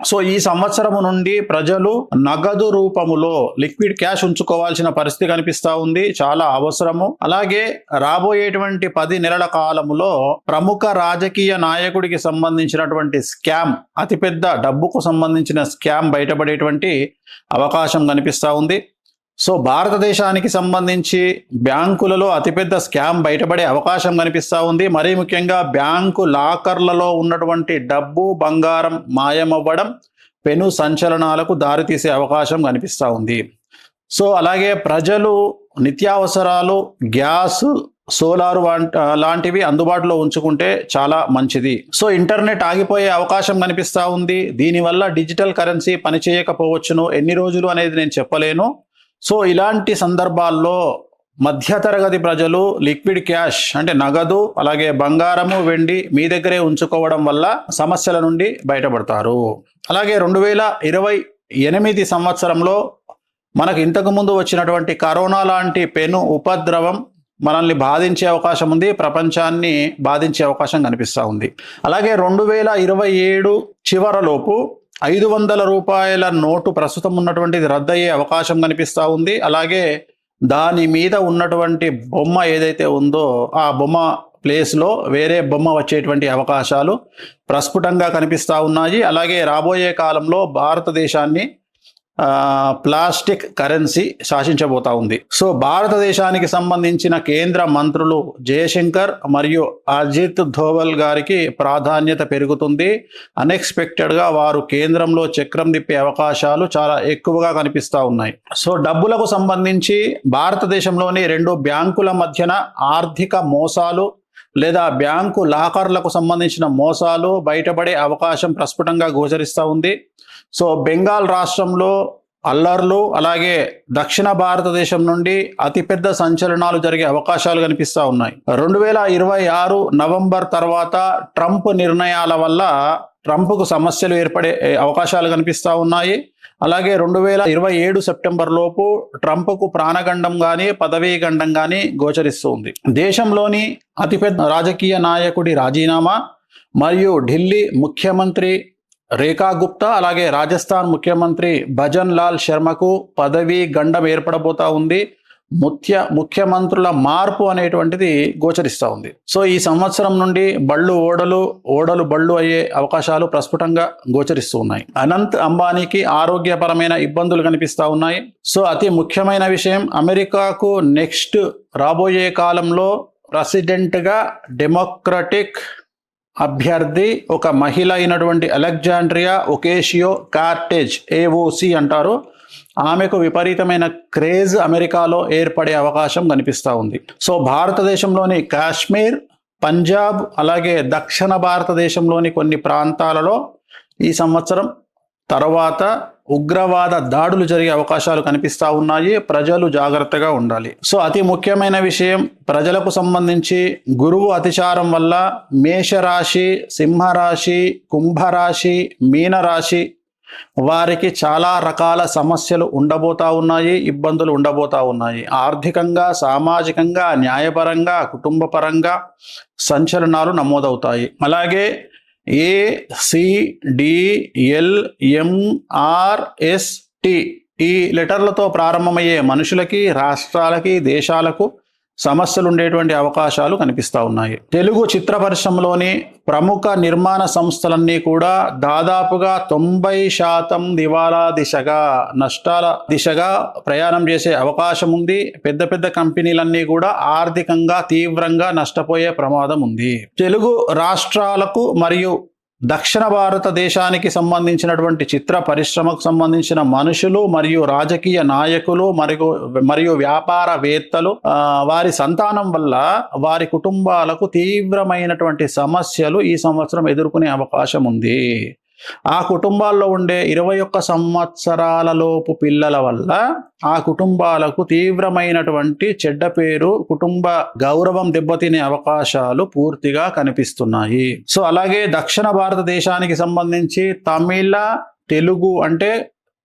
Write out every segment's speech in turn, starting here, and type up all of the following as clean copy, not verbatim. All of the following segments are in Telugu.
సో ఈ సంవత్సరము నుండి ప్రజలు నగదు రూపములో లిక్విడ్ క్యాష్ ఉంచుకోవాల్సిన పరిస్థితి కనిపిస్తా ఉంది, చాలా అవసరము. అలాగే రాబోయేటువంటి 10 నెలల కాలములో ప్రముఖ రాజకీయ నాయకుడికి సంబంధించినటువంటి స్కామ్, అతిపెద్ద డబ్బుకు సంబంధించిన స్కామ్ బయటపడేటువంటి అవకాశం కనిపిస్తా ఉంది. సో భారతదేశానికి సంబంధించి బ్యాంకులలో అతిపెద్ద స్కామ్ బయటపడే అవకాశం కనిపిస్తూ ఉంది. మరీ ముఖ్యంగా బ్యాంకు లాకర్లలో ఉన్నటువంటి డబ్బు, బంగారం మాయమవ్వడం పెను సంచలనాలకు దారితీసే అవకాశం కనిపిస్తూ ఉంది. సో అలాగే ప్రజలు నిత్యావసరాలు, గ్యాస్, సోలార్ లాంటివి అందుబాటులో ఉంచుకుంటే చాలా మంచిది. సో ఇంటర్నెట్ ఆగిపోయే అవకాశం కనిపిస్తూ ఉంది. దీనివల్ల డిజిటల్ కరెన్సీ పనిచేయకపోవచ్చును, ఎన్ని రోజులు అనేది నేను చెప్పలేను. సో ఇలాంటి సందర్భాల్లో మధ్యతరగతి ప్రజలు లిక్విడ్ క్యాష్ అంటే నగదు, అలాగే బంగారము, వెండి మీ దగ్గరే ఉంచుకోవడం వల్ల సమస్యల నుండి బయటపడతారు. అలాగే 2028 సంవత్సరంలో మనకు ఇంతకుముందు వచ్చినటువంటి కరోనా లాంటి పెను ఉపద్రవం మనల్ని బాధించే అవకాశం ఉంది, ప్రపంచాన్ని బాధించే అవకాశం కనిపిస్తూ ఉంది. అలాగే 2027 చివరలోపు 500 రూపాయల నోటు ప్రస్తుతం ఉన్నటువంటిది రద్దయ్యే అవకాశం కనిపిస్తూ ఉంది. అలాగే దాని మీద ఉన్నటువంటి బొమ్మ ఏదైతే ఉందో ఆ బొమ్మ ప్లేస్లో వేరే బొమ్మ వచ్చేటువంటి అవకాశాలు ప్రస్ఫుటంగా కనిపిస్తూ ఉన్నాయి. అలాగే రాబోయే కాలంలో భారతదేశాన్ని ప్లాస్టిక్ కరెన్సీ శాసించబోతా ఉంది. సో భారతదేశానికి సంబంధించిన కేంద్ర మంత్రులు జయశంకర్ మరియు అజిత్ ధోవల్ గారికి ప్రాధాన్యత పెరుగుతుంది. అన్ఎక్స్పెక్టెడ్గా వారు కేంద్రంలో చక్రం తిప్పే అవకాశాలు చాలా ఎక్కువగా కనిపిస్తూ ఉన్నాయి. సో డబ్బులకు సంబంధించి భారతదేశంలోని 2 బ్యాంకుల మధ్యన ఆర్థిక మోసాలు లేదా బ్యాంకు లాకర్లకు సంబంధించిన మోసాలు బయటపడే అవకాశం ప్రస్ఫుటంగా గోచరిస్తూ ఉంది. సో బెంగాల్ రాష్ట్రంలో అల్లర్లు, అలాగే దక్షిణ భారతదేశం నుండి అతిపెద్ద సంచలనాలు జరిగే అవకాశాలు కనిపిస్తూ ఉన్నాయి. 2026 నవంబర్ తర్వాత ట్రంప్ నిర్ణయాల వల్ల ట్రంప్కు సమస్యలు ఏర్పడే అవకాశాలు కనిపిస్తూ ఉన్నాయి. అలాగే 2027 సెప్టెంబర్ లోపు ట్రంప్కు ప్రాణగండం కానీ పదవీ గండం కానీ గోచరిస్తూ ఉంది. దేశంలోని అతిపెద్ద రాజకీయ నాయకుడి రాజీనామా మరియు ఢిల్లీ ముఖ్యమంత్రి రేఖా గుప్తా, అలాగే రాజస్థాన్ ముఖ్యమంత్రి భజన్ లాల్ శర్మకు పదవీ గండం ఏర్పడబోతా ఉంది. ముఖ్యమంత్రుల మార్పు అనేటువంటిది గోచరిస్తూ ఉంది. సో ఈ సంవత్సరం నుండి బళ్ళు ఓడలు, ఓడలు బళ్ళు అయ్యే అవకాశాలు ప్రస్ఫుటంగా గోచరిస్తూ ఉన్నాయి. అనంత్ అంబానీకి ఆరోగ్యపరమైన ఇబ్బందులు కనిపిస్తూ ఉన్నాయి. సో అతి ముఖ్యమైన విషయం, అమెరికాకు నెక్స్ట్ రాబోయే కాలంలో ప్రెసిడెంట్గా డెమోక్రటిక్ అభ్యర్థి ఒక మహిళ అయినటువంటి అలెగ్జాండ్రియా ఒకేషియో కార్టెజ్, AOC అంటారు. ఆమెకు విపరీతమైన క్రేజ్ అమెరికాలో ఏర్పడే అవకాశం కనిపిస్తూ ఉంది. సో భారతదేశంలోని కాశ్మీర్, పంజాబ్, అలాగే దక్షిణ భారతదేశంలోని కొన్ని ప్రాంతాలలో ఈ సంవత్సరం తర్వాత ఉగ్రవాద దాడులు జరిగే అవకాశాలు కనిపిస్తూ ఉన్నాయి. ప్రజలు జాగ్రత్తగా ఉండాలి. సో అతి ముఖ్యమైన విషయం, ప్రజలకు సంబంధించి గురువు అతిచారం వల్ల మేషరాశి, సింహరాశి, కుంభరాశి, మీనరాశి వారికి చాలా రకాల సమస్యలు ఉండబోతా ఉన్నాయి, ఇబ్బందులు ఉండబోతా ఉన్నాయి. ఆర్థికంగా, సామాజికంగా, న్యాయపరంగా, కుటుంబపరంగా సంచలనాలు నమోదవుతాయి. అలాగే ACDLMRST ఈ లెటర్లతో ప్రారంభమయ్యే మనుషులకి, రాష్ట్రాలకి, దేశాలకు సమస్యలు ఉండేటువంటి అవకాశాలు కనిపిస్తూ ఉన్నాయి. తెలుగు చిత్ర పరిశ్రమలోని ప్రముఖ నిర్మాణ సంస్థలన్నీ కూడా దాదాపుగా 90% దివాలా దిశగా, నష్టాల దిశగా ప్రయాణం చేసే అవకాశం ఉంది. పెద్ద పెద్ద కంపెనీలన్నీ కూడా ఆర్థికంగా తీవ్రంగా నష్టపోయే ప్రమాదం ఉంది. తెలుగు రాష్ట్రాలకు మరియు దక్షిణ భారతదేశానికి సంబంధించినటువంటి చిత్ర పరిశ్రమకు సంబంధించిన మనుషులు మరియు రాజకీయ నాయకులు మరియు వ్యాపారవేత్తలు వారి సంతానం వల్ల వారి కుటుంబాలకు తీవ్రమైనటువంటి సమస్యలు ఈ సంవత్సరం ఎదుర్కొనే అవకాశం ఉంది. ఆ కుటుంబాల్లో ఉండే 21 సంవత్సరాల లోపు పిల్లల వల్ల ఆ కుటుంబాలకు తీవ్రమైనటువంటి చెడ్డ పేరు, కుటుంబ గౌరవం దెబ్బతినే అవకాశాలు పూర్తిగా కనిపిస్తున్నాయి. సో అలాగే దక్షిణ భారతదేశానికి సంబంధించి తమిళ, తెలుగు అంటే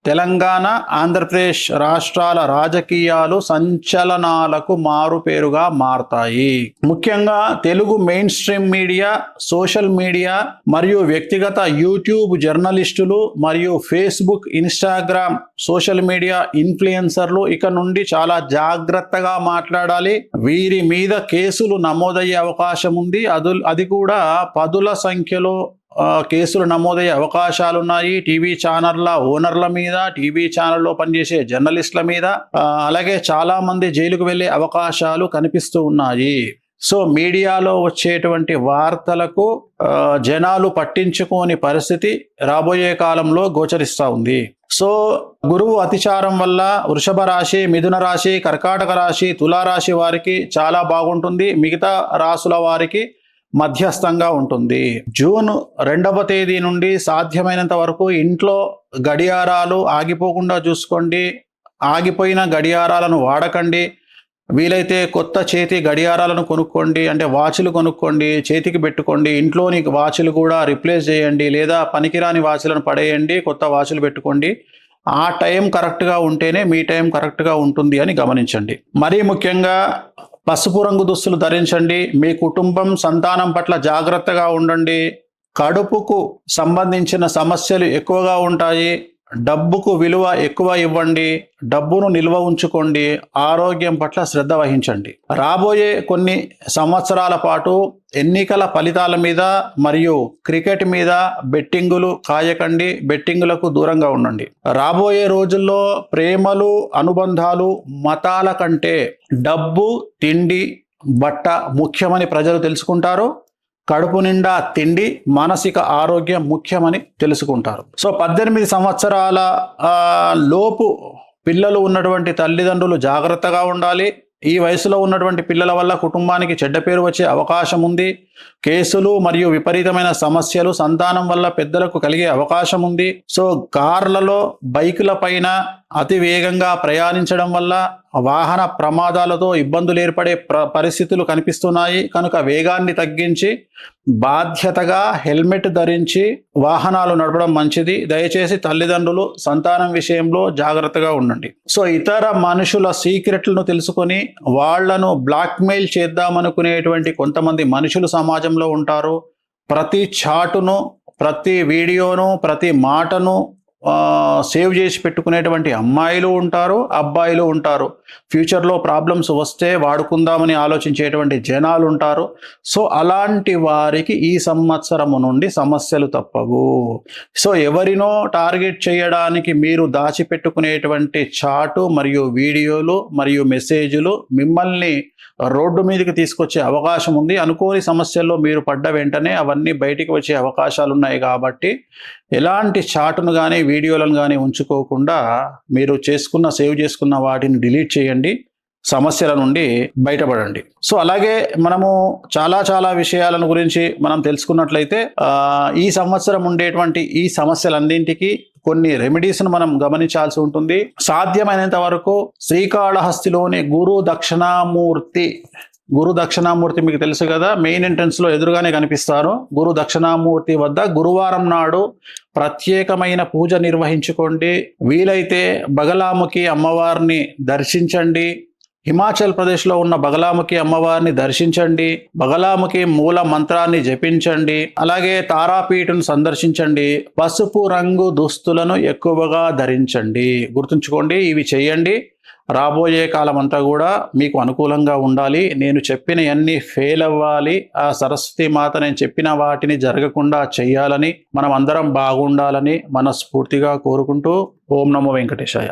తెలంగాణ, ఆంధ్రప్రదేశ్ రాష్ట్రాల రాజకీయాలు సంచలనాలకు మారుపేరుగా మారతాయి. ముఖ్యంగా Telugu main stream media, social media మరియు వ్యక్తిగత యూట్యూబ్ జర్నలిస్టులు మరియు ఫేస్బుక్, ఇన్స్టాగ్రామ్ సోషల్ మీడియా ఇన్ఫ్లుయెన్సర్లు ఇక నుండి చాలా జాగ్రత్తగా మాట్లాడాలి. వీరి మీద కేసులు నమోదయ్యే అవకాశం ఉంది. అది కూడా పదుల సంఖ్యలో కేసులు నమోదయ్యే అవకాశాలున్నాయి. టీవీ ఛానళ్ల ఓనర్ల మీద, టీవీ ఛానల్లో పనిచేసే జర్నలిస్టుల మీద, అలాగే చాలా మంది జైలుకు వెళ్లే అవకాశాలు కనిపిస్తూ ఉన్నాయి. సో మీడియాలో వచ్చేటువంటి వార్తలకు జనాలు పట్టించుకోని పరిస్థితి రాబోయే కాలంలో గోచరిస్తూ ఉంది. సో గురువు అతిచారం వల్ల వృషభ రాశి, మిథున రాశి, కర్కాటక రాశి, తులారాశి వారికి చాలా బాగుంటుంది. మిగతా రాశుల వారికి మధ్యస్థంగా ఉంటుంది. జూన్ 2వ తేదీ నుండి సాధ్యమైనంత వరకు ఇంట్లో గడియారాలు ఆగిపోకుండా చూసుకోండి. ఆగిపోయిన గడియారాలను వాడకండి. వీలైతే కొత్త చేతి గడియారాలను కొనుక్కోండి. అంటే వాచ్లు కొనుక్కోండి, చేతికి పెట్టుకోండి. ఇంట్లోని వాచ్లు కూడా రిప్లేస్ చేయండి, లేదా పనికిరాని వాచ్లను పడేయండి, కొత్త వాచ్లు పెట్టుకోండి. ఆ టైం కరెక్ట్గా ఉంటేనే మీ టైం కరెక్ట్గా ఉంటుంది అని గమనించండి. మరీ ముఖ్యంగా పసుపు రంగు దుస్తులు ధరించండి. మీ కుటుంబం, సంతానం పట్ల జాగ్రత్తగా ఉండండి. కడుపుకు సంబంధించిన సమస్యలు ఎక్కువగా ఉంటాయి. డబ్బుకు విలువ ఎక్కువ ఇవ్వండి. డబ్బును నిల్వ ఉంచుకోండి. ఆరోగ్యం పట్ల శ్రద్ధ వహించండి. రాబోయే కొన్ని సంవత్సరాల పాటు ఎన్నికల ఫలితాల మీద మరియు క్రికెట్ మీద బెట్టింగులు కాయకండి. బెట్టింగులకు దూరంగా ఉండండి. రాబోయే రోజుల్లో ప్రేమలు, అనుబంధాలు మతాల కంటే డబ్బు, తిండి, బట్ట ముఖ్యమని ప్రజలు తెలుసుకుంటారు. కడుపు నిండా తిండి, మానసిక ఆరోగ్యం ముఖ్యమని తెలుసుకుంటారు. సో 18 సంవత్సరాల లోపు పిల్లలు ఉన్నటువంటి తల్లిదండ్రులు జాగ్రత్తగా ఉండాలి. ఈ వయసులో ఉన్నటువంటి పిల్లల వల్ల కుటుంబానికి చెడ్డ పేరు వచ్చే అవకాశం ఉంది. కేసులు మరియు విపరీతమైన సమస్యలు సంతానం వల్ల పెద్దలకు కలిగే అవకాశం ఉంది. సో కార్లలో, బైకుల పైన అతి వేగంగా ప్రయాణించడం వల్ల వాహన ప్రమాదాలతో ఇబ్బందులు ఏర్పడే పరిస్థితులు కనిపిస్తున్నాయి. కనుక వేగాన్ని తగ్గించి బాధ్యతగా హెల్మెట్ ధరించి వాహనాలు నడపడం మంచిది. దయచేసి తల్లిదండ్రులు సంతానం విషయంలో జాగ్రత్తగా ఉండండి. సో ఇతర మనుషుల సీక్రెట్లను తెలుసుకొని వాళ్లను బ్లాక్మెయిల్ చేద్దామనుకునేటువంటి కొంతమంది మనుషులు సమాజంలో ఉంటారు. ప్రతి చాటును, ప్రతి వీడియోను, ప్రతి మాటను సేవ్ చేసి పెట్టుకునేటువంటి అమ్మాయిలు ఉంటారు, అబ్బాయిలు ఉంటారు. ఫ్యూచర్లో ప్రాబ్లమ్స్ వస్తే వాడుకుందామని ఆలోచించేటువంటి జనాలు ఉంటారు. సో అలాంటి వారికి ఈ సంవత్సరము నుండి సమస్యలు తప్పవు. సో ఎవరినో టార్గెట్ చేయడానికి మీరు దాచిపెట్టుకునేటువంటి చాటు మరియు వీడియోలు మరియు మెసేజ్లు మిమ్మల్ని రోడ్డు మీదకి తీసుకొచ్చే అవకాశం ఉంది. అనుకోని సమస్యల్లో మీరు పడ్డ వెంటనే అవన్నీ బయటికి వచ్చే అవకాశాలు ఉన్నాయి. కాబట్టి ఎలాంటి చాటును కానీ వీడియోలను కానీ ఉంచుకోకుండా మీరు సేవ్ చేసుకున్న వాటిని డిలీట్ చేయండి. సమస్యల నుండి బయటపడండి. సో అలాగే మనము చాలా విషయాలను గురించి మనం తెలుసుకున్నట్లయితే ఈ సంవత్సరం ఉండేటువంటి ఈ సమస్యలన్నింటికి కొన్ని రెమెడీస్ను మనం గమనించాల్సి ఉంటుంది. సాధ్యమైనంత వరకు శ్రీకాళహస్తిలోని గురు దక్షిణామూర్తి మీకు తెలుసు కదా, మెయిన్ ఎంట్రన్స్ లో ఎదురుగానే కనిపిస్తారు. గురు దక్షిణామూర్తి వద్ద గురువారం నాడు ప్రత్యేకమైన పూజ నిర్వహించుకోండి. వీలైతే బగలాముఖి అమ్మవారిని దర్శించండి. హిమాచల్ ప్రదేశ్లో ఉన్న బగలాముఖి అమ్మవారిని దర్శించండి. బగలాముఖి మూల మంత్రాన్ని జపించండి. అలాగే తారాపీఠను సందర్శించండి. పసుపు రంగు దుస్తులను ఎక్కువగా ధరించండి. గుర్తుంచుకోండి, ఇవి చేయండి. రాబోయే కాలం అంతా కూడా మీకు అనుకూలంగా ఉండాలి. నేను చెప్పిన అన్ని ఫెయిల్ అవ్వాలి. ఆ సరస్వతి మాత నేను చెప్పిన వాటిని జరగకుండా చెయ్యాలని, మనం అందరం బాగుండాలని మనస్ఫూర్తిగా కోరుకుంటూ ఓం నమో వెంకటేశాయ.